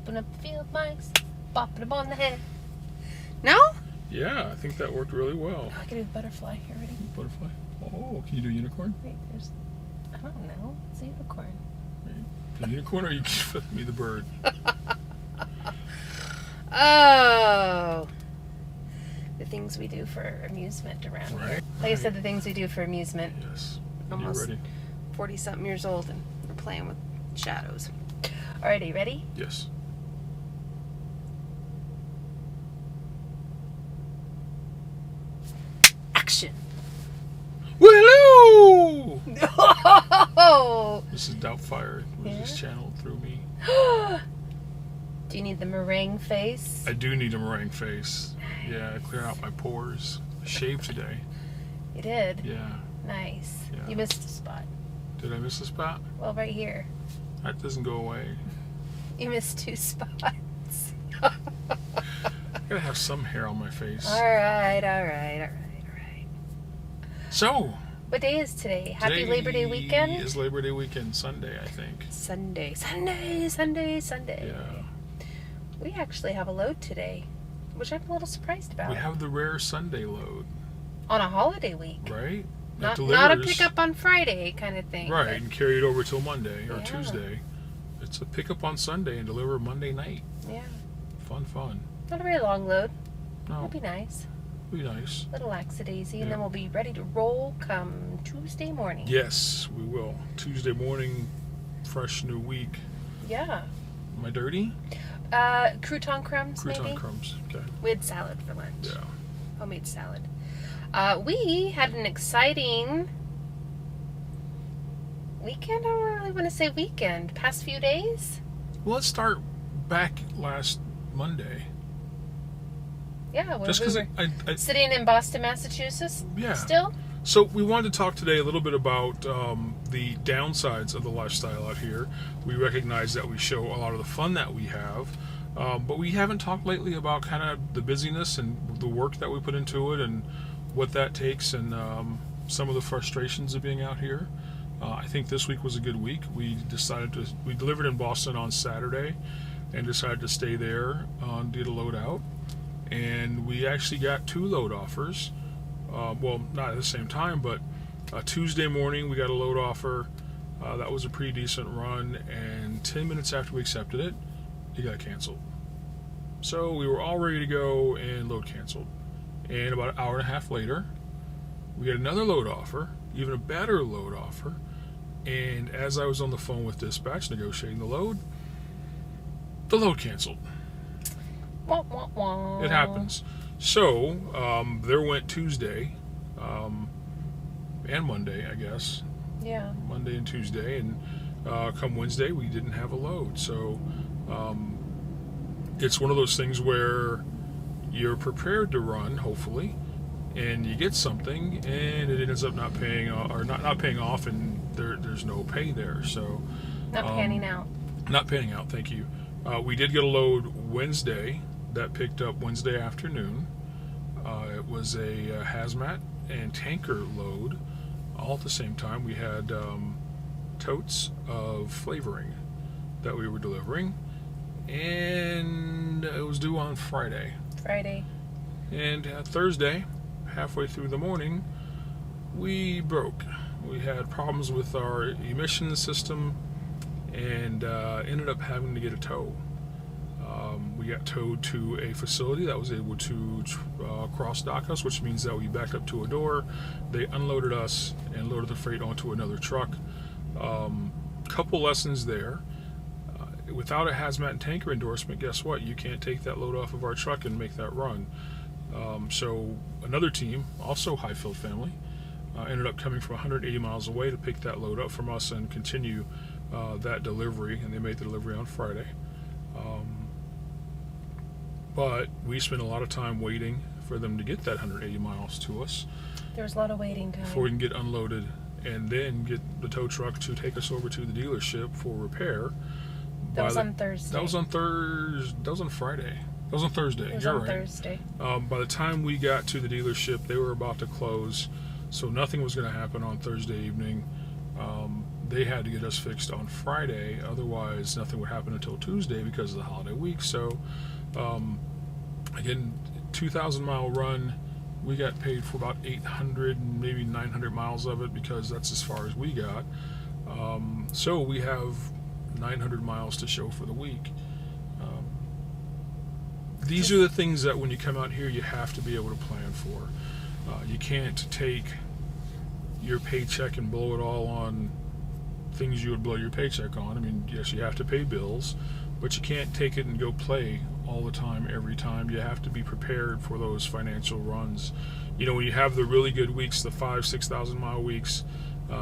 Open up the field mics, bopping them on the head. No? Yeah, I think that worked really well. Oh, I can do the butterfly. Here, ready? Butterfly? Oh, can you do unicorn? Wait, there's... I don't know. It's a unicorn. Wait, the unicorn or you give me the bird? Oh. The things we do for amusement around here. Right. Like I said, the things we do for amusement. Yes. Almost You ready? 40-something years old and we're playing with shadows. Alrighty, ready? Yes. Action. Woo-hoo! Oh! This is Doubtfire. Was Yeah? just channeled through me. Do you need the meringue face? I do need a meringue face. Yeah, clear out my pores. I shaved today. You did? Yeah. Nice. Yeah. You missed a spot. Did I miss a spot? Well, right here. That doesn't go away. You missed 2 spots. I gotta have some hair on my face. Alright. So, What day is today? Happy Labor Day weekend? Is Labor Day weekend, Sunday, I think. Sunday. Yeah. We actually have a load today, which I'm a little surprised about. We have the rare Sunday load, On a holiday week. right? Not a pickup on Friday kind of thing. Right, but- and carry it over till Monday or Yeah. Tuesday. It's a pickup on Sunday and deliver Monday night. Yeah. Fun. Not a very long load. No, That'll be nice. be nice. Little laxadaisy, and Yeah. then we'll be ready to roll come Tuesday morning. Yes, we will. Tuesday morning, fresh new week. Yeah. Am I dirty? Crouton crumbs, Crouton maybe? crumbs. Okay. We had salad for lunch. Yeah. Homemade salad. We had an exciting weekend. I don't really want to say weekend. Past few days? Well, let's start back last Monday. Yeah, where Just we because were I sitting in Boston, Massachusetts. Yeah. Still? So we wanted to talk today a little bit about the downsides of the lifestyle out here. We recognize that we show a lot of the fun that we have, but we haven't talked lately about kind of the busyness and the work that we put into it and what that takes and some of the frustrations of being out here. I think this week was a good week. We delivered in Boston on Saturday and decided to stay there and did a load out. And we actually got 2 load offers. Well, not at the same time, but Tuesday morning we got a load offer. That was a pretty decent run, and 10 minutes after we accepted it, it got canceled. So we were all ready to go, and load canceled. And about an hour and a half later, we got another load offer, even a better load offer. And as I was on the phone with dispatch negotiating the load canceled. Wah, wah, wah. It happens. So, there went Tuesday, and Monday, I guess. Yeah. Monday and Tuesday, and come Wednesday, we didn't have a load. So, it's one of those things where you're prepared to run, hopefully, and you get something, and it ends up not paying, or not paying off, and there's no pay there. So, Not panning out. Not panning out, thank you. We did get a load Wednesday that picked up Wednesday afternoon. It was a hazmat and tanker load all at the same time. We had totes of flavoring that we were delivering, and it was due on Friday. And Thursday, halfway through the morning, we broke. We had problems with our emission system and ended up having to get a tow. We got towed to a facility that was able to cross-dock us, which means that we backed up to a door. They unloaded us and loaded the freight onto another truck. Couple lessons there. Without a hazmat and tanker endorsement, guess what? You can't take that load off of our truck and make that run. So another team, also hyfieldfamily, ended up coming from 180 miles away to pick that load up from us and continue that delivery, and they made the delivery on Friday. But we spent a lot of time waiting for them to get that 180 miles to us. There was a lot of waiting time. Before we can get unloaded and then get the tow truck to take us over to the dealership for repair. That was on Thursday. That was on Friday. That was on Thursday. It was You're on right. Thursday. By the time we got to the dealership, they were about to close, so nothing was going to happen on Thursday evening. they had to get us fixed on Friday. Otherwise, nothing would happen until Tuesday because of the holiday week. So, again, 2,000-mile run. We got paid for about 800, maybe 900 miles of it because that's as far as we got. So we have 900 miles to show for the week. These are the things that when you come out here, you have to be able to plan for. You can't take your paycheck and blow it all on things you would blow your paycheck on. I mean, yes, you have to pay bills, but you can't take it and go play all the time, every time. You have to be prepared for those financial runs. You know, when you have the really good weeks, the 5,000-6,000 mile weeks,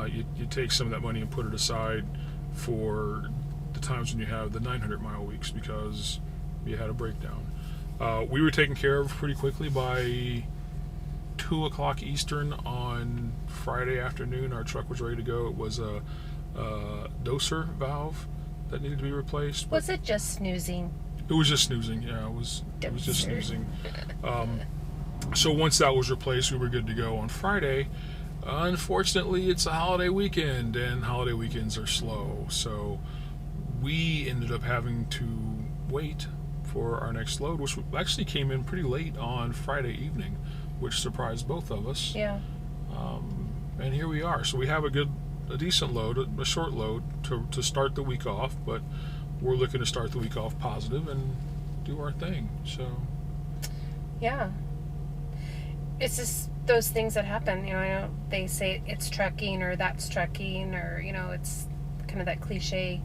you take some of that money and put it aside for the times when you have the 900 mile weeks because you had a breakdown. We were taken care of pretty quickly by 2 o'clock Eastern on Friday afternoon. Our truck was ready to go. It was a doser valve that needed to be replaced. Was it just snoozing? It was just snoozing. Yeah, it was just snoozing. So once that was replaced, we were good to go on Friday. Unfortunately, it's a holiday weekend, and holiday weekends are slow. So we ended up having to wait for our next load, which actually came in pretty late on Friday evening, which surprised both of us. Yeah. And here we are. So we have a decent load, a short load to start the week off, but we're looking to start the week off positive and do our thing. So yeah, it's just those things that happen. You know, I know they say it's trucking or that's trucking, or you know, it's kind of that cliche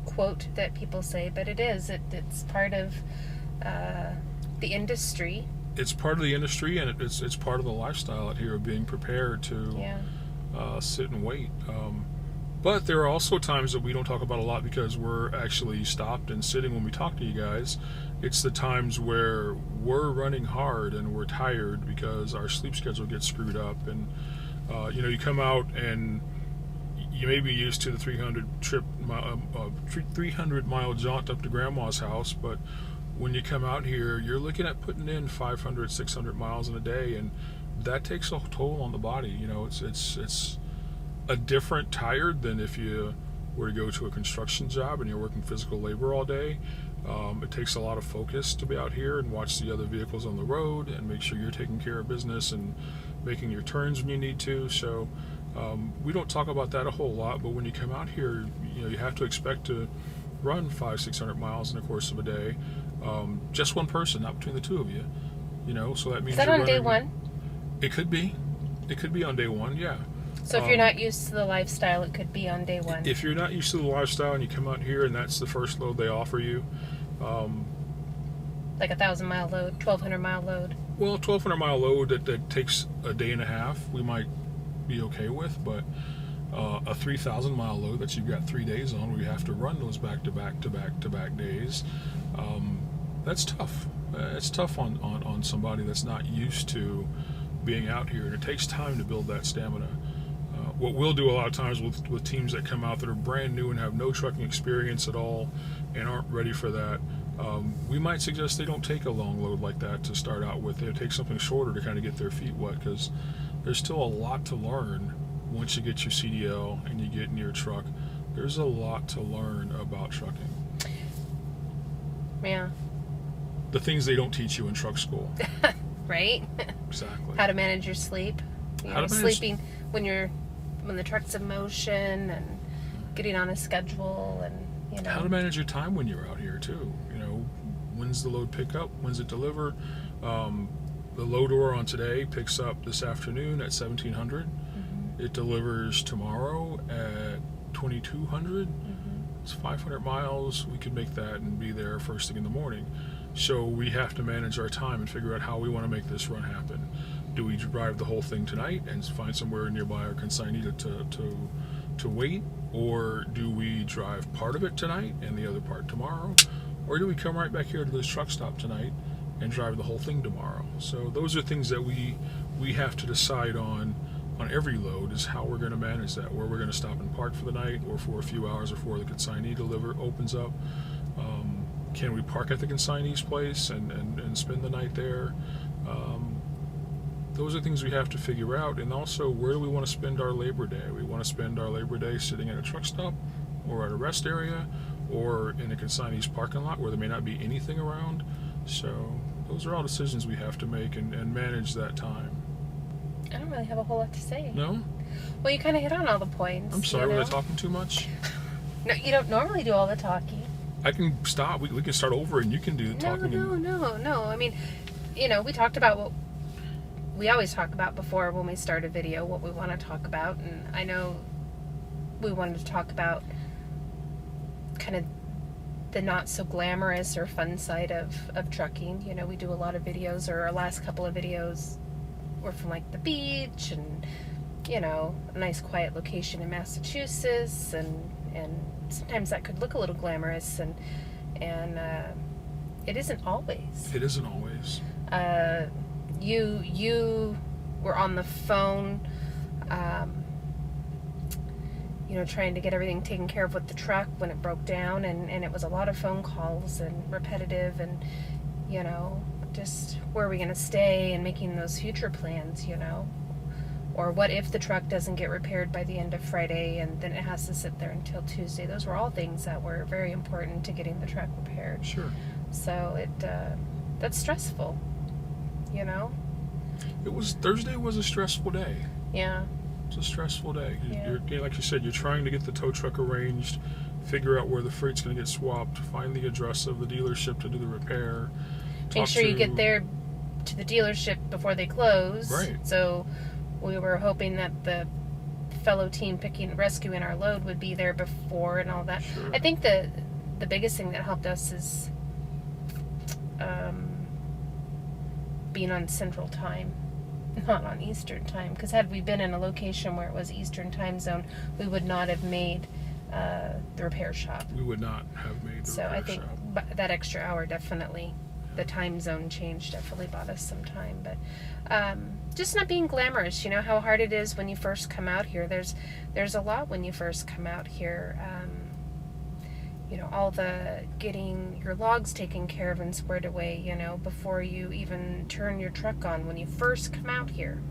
quote that people say, but it is. It's part of the industry. It's part of the industry, and it's part of the lifestyle out here of being prepared to sit and wait. But there are also times that we don't talk about a lot because we're actually stopped and sitting when we talk to you guys. It's the times where we're running hard and we're tired because our sleep schedule gets screwed up. And, you know, you come out and you may be used to the 300-mile jaunt up to Grandma's house, but when you come out here, you're looking at putting in 500, 600 miles in a day, and that takes a toll on the body. You know, it's a different tired than if you were to go to a construction job and you're working physical labor all day. It takes a lot of focus to be out here and watch the other vehicles on the road and make sure you're taking care of business and making your turns when you need to. So we don't talk about that a whole lot, but when you come out here, you know, you have to expect to run 500-600 miles in the course of a day. Just one person, not between the two of you. You know, so that means. Is that on day one? It could be. It could be on day one. Yeah. So if you're not used to the lifestyle, it could be on day one. If you're not used to the lifestyle and you come out here and that's the first load they offer you, like a 1,000-mile load, 1,200-mile load. Well, a 1,200-mile load that takes a day and a half, we might be okay with, but a 3,000-mile load that you've got 3 days on, where you have to run those back-to-back days, that's tough. It's tough on somebody that's not used to being out here, and it takes time to build that stamina. What we'll do a lot of times with teams that come out that are brand new and have no trucking experience at all and aren't ready for that, we might suggest they don't take a long load like that to start out with. They take something shorter to kind of get their feet wet, because there's still a lot to learn once you get your CDL and you get in your truck. There's a lot to learn about trucking. Yeah. The things they don't teach you in truck school. Right? Exactly. How to manage your sleep. You know, sleeping when the truck's in motion, and getting on a schedule, and you know. How to manage your time when you're out here too. You know, when's the load pick up? When's it deliver? The load order on today picks up this afternoon at 1,700. Mm-hmm. It delivers tomorrow at 2,200. Mm-hmm. It's 500 miles. We could make that and be there first thing in the morning. So we have to manage our time and figure out how we want to make this run happen. Do we drive the whole thing tonight and find somewhere nearby our consignee to wait? Or do we drive part of it tonight and the other part tomorrow? Or do we come right back here to this truck stop tonight and drive the whole thing tomorrow? So those are things that we have to decide on every load, is how we're going to manage that, where we're going to stop and park for the night or for a few hours before the consignee opens up. Can we park at the consignee's place and spend the night there? those are things we have to figure out. And also, where do we want to spend our Labor Day? We want to spend our Labor Day sitting at a truck stop or at a rest area or in a consignee's parking lot where there may not be anything around. So those are all decisions we have to make and manage that time. I don't really have a whole lot to say. No? Well, you kind of hit on all the points. I'm sorry, was I talking too much? No, you don't normally do all the talking. I can stop. We can start over and you can do the talking. No. I mean, we talked about what we always talk about before when we start a video, what we want to talk about. And I know we wanted to talk about kind of the not so glamorous or fun side of trucking. We do a lot of videos, or our last couple of videos were from like the beach and, a nice quiet location in Massachusetts, and sometimes that could look a little glamorous, and it isn't always. It isn't always. You were on the phone, trying to get everything taken care of with the truck when it broke down, and it was a lot of phone calls and repetitive, and just where are we going to stay and making those future plans, or what if the truck doesn't get repaired by the end of Friday and then it has to sit there until Tuesday. Those were all things that were very important to getting the truck repaired. Sure. So that's stressful, Thursday was a stressful day. Yeah. It's a stressful day. Yeah. You're, like you said, you're trying to get the tow truck arranged, figure out where the freight's going to get swapped, find the address of the dealership to do the repair. Make sure you get there to the dealership before they close. Right. So we were hoping that the fellow team rescuing our load would be there before and all that. Sure. I think the biggest thing that helped us is being on Central Time, not on Eastern Time. Because had we been in a location where it was Eastern Time zone, we would not have made the repair shop. We would not have made the so repair I think shop. that extra hour definitely, the time zone change definitely bought us some time. But just not being glamorous, how hard it is when you first come out here. There's a lot when you first come out here. All the getting your logs taken care of and squared away, before you even turn your truck on when you first come out here.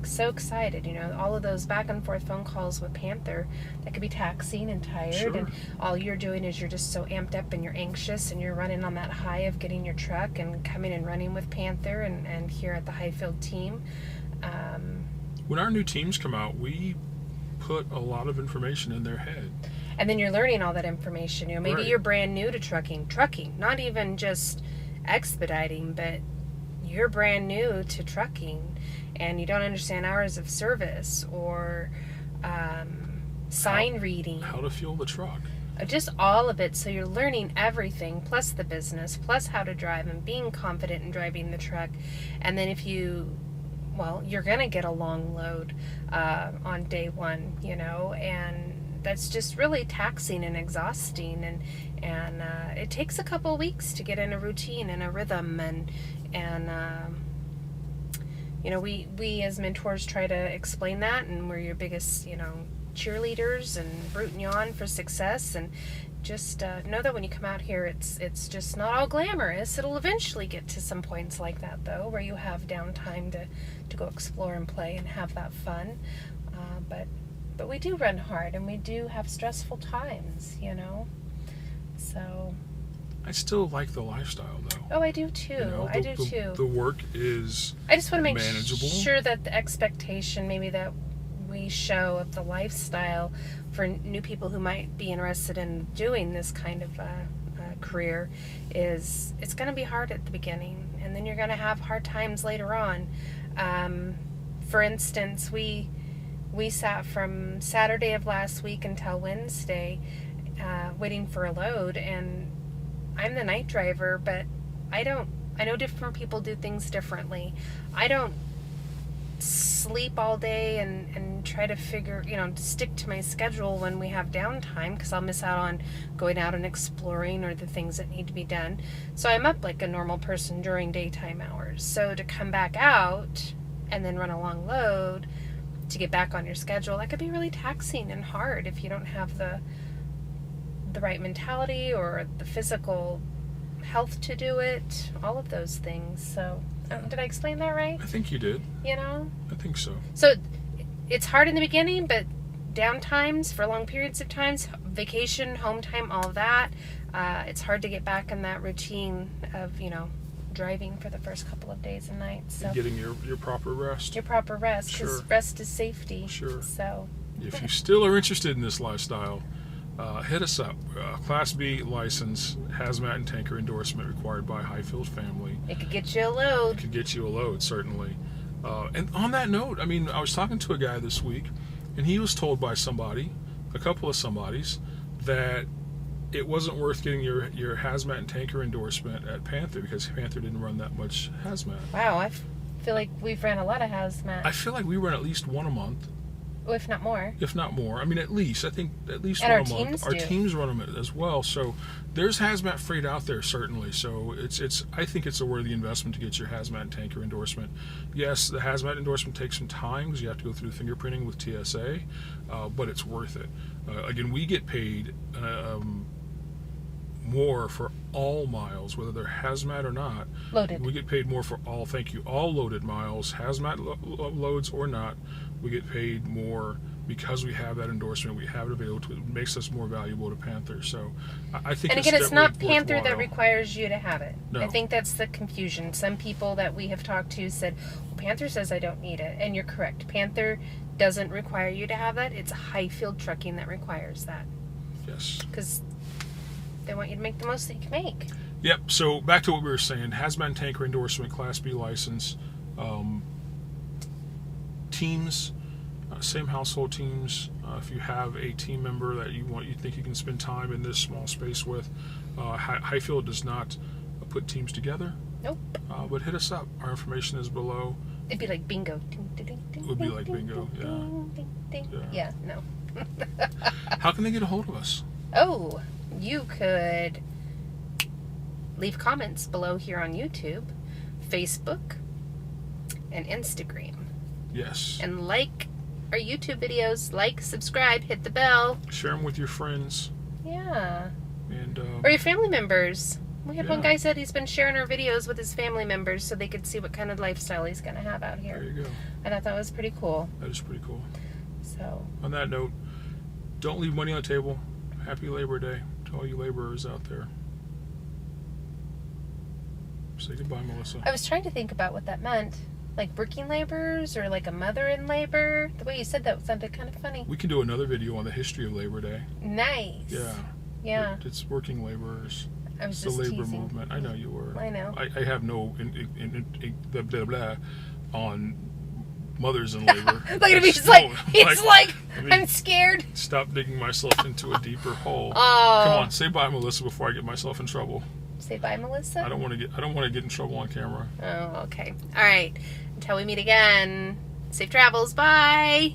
So excited, all of those back and forth phone calls with Panther, that could be taxing and tired. Sure. And all you're doing is you're just so amped up and you're anxious and you're running on that high of getting your truck and coming and running with Panther and here at the Highfield team. When our new teams come out, we put a lot of information in their head. And then you're learning all that information. Maybe Right. You're brand new to trucking, not even just expediting, but you're brand new to trucking and you don't understand hours of service or sign reading. How to fuel the truck. Just all of it. So you're learning everything, plus the business, plus how to drive and being confident in driving the truck. And then you're going to get a long load on day one, and that's just really taxing and exhausting, and it takes a couple weeks to get in a routine and a rhythm, and we as mentors try to explain that, and we're your biggest cheerleaders and rooting you on for success, and just know that when you come out here, it's just not all glamorous. It'll eventually get to some points like that, though, where you have downtime to go explore and play and have that fun, but we do run hard and we do have stressful times, so I still like the lifestyle, though. Oh, I do too. I do too. The work is I just want to make manageable. Sure that the expectation maybe that we show of the lifestyle for new people who might be interested in doing this kind of career is it's going to be hard at the beginning, and then you're going to have hard times later on. For instance, we sat from Saturday of last week until Wednesday waiting for a load, and I'm the night driver, but I know different people do things differently. I don't sleep all day and try to figure, stick to my schedule when we have downtime, because I'll miss out on going out and exploring or the things that need to be done. So I'm up like a normal person during daytime hours. So to come back out and then run a long load to get back on your schedule, that could be really taxing and hard if you don't have the right mentality or the physical health to do it, all of those things. So Did I explain that right? I think you did. You know? I think so. So it's hard in the beginning, but down times for long periods of times, vacation, home time, all of that, it's hard to get back in that routine of, driving for the first couple of days and nights. So Getting your proper rest. your proper rest, because Sure. rest is safety. Sure. So If you still are interested in this lifestyle, hit us up. Class B license, hazmat and tanker endorsement required by hyfieldfamily. it could get you a load. Could get you a load, certainly. And on that note, I mean, I was talking to a guy this week, and he was told by somebody, a couple of somebodies, that it wasn't worth getting your hazmat and tanker endorsement at Panther because Panther didn't run that much hazmat. Wow, I feel like we've ran a lot of hazmat. I feel like we run at least one a month, If not more. if not more. I mean, at least. I think at least And one our a month. teams Our do. teams run them as well. So there's hazmat freight out there, certainly. So it's. I think it's a worthy investment to get your hazmat and tanker endorsement. Yes, the hazmat endorsement takes some time because you have to go through the fingerprinting with TSA, but it's worth it. Again, we get paid more for all miles, whether they're hazmat or not. Loaded. We get paid more for all, all loaded miles, hazmat loads or not. We get paid more because we have that endorsement. We have it available. It makes us more valuable to Panther. So I think. And again, it's not Panther that worthwhile. requires you to have it. No. I think that's the confusion. Some people that we have talked to said, well, Panther says I don't need it. And you're correct. Panther doesn't require you to have that. It's Highfield Trucking that requires that. Yes. Because they want you to make the most that you can make. Yep. So back to what we were saying: hazmat and tanker endorsement, Class B license, teams, same household teams. If you have a team member that you think you can spend time in this small space with, Highfield does not put teams together. Nope. But hit us up. Our information is below. It'd be like bingo. Ding, ding, ding, ding, Would be ding, like ding, bingo, ding, yeah. ding, ding. Yeah. Yeah, no. How can they get a hold of us? Oh, you could leave comments below here on YouTube, Facebook, and Instagram. Yes. And like our YouTube videos, subscribe, hit the bell. Share them with your friends. Yeah. And Or your family members. We had one Yeah. guy said he's been sharing our videos with his family members so they could see what kind of lifestyle he's going to have out there here. you go. I thought that was pretty cool. That is pretty cool. So, On that note, don't leave money on the table. Happy Labor Day to all you laborers out there. Say goodbye, Melissa. I was trying to think about what that meant. Like working laborers or like a mother in labor. The way you said that sounded kind of funny. We can do another video on the history of Labor Day. Nice. Yeah. Yeah. It's working laborers. I was It's the just labor teasing. movement. I know you were. I know. I have no blah, blah, blah, on mothers in labor. Look at him. He's No, like, I mean, I'm scared. Stop digging myself into a deeper hole. Oh. Come on, say bye, Melissa, before I get myself in trouble. Say bye, Melissa. I don't want to get in trouble on camera. Oh, okay. All right. Until we meet again. Safe travels. Bye.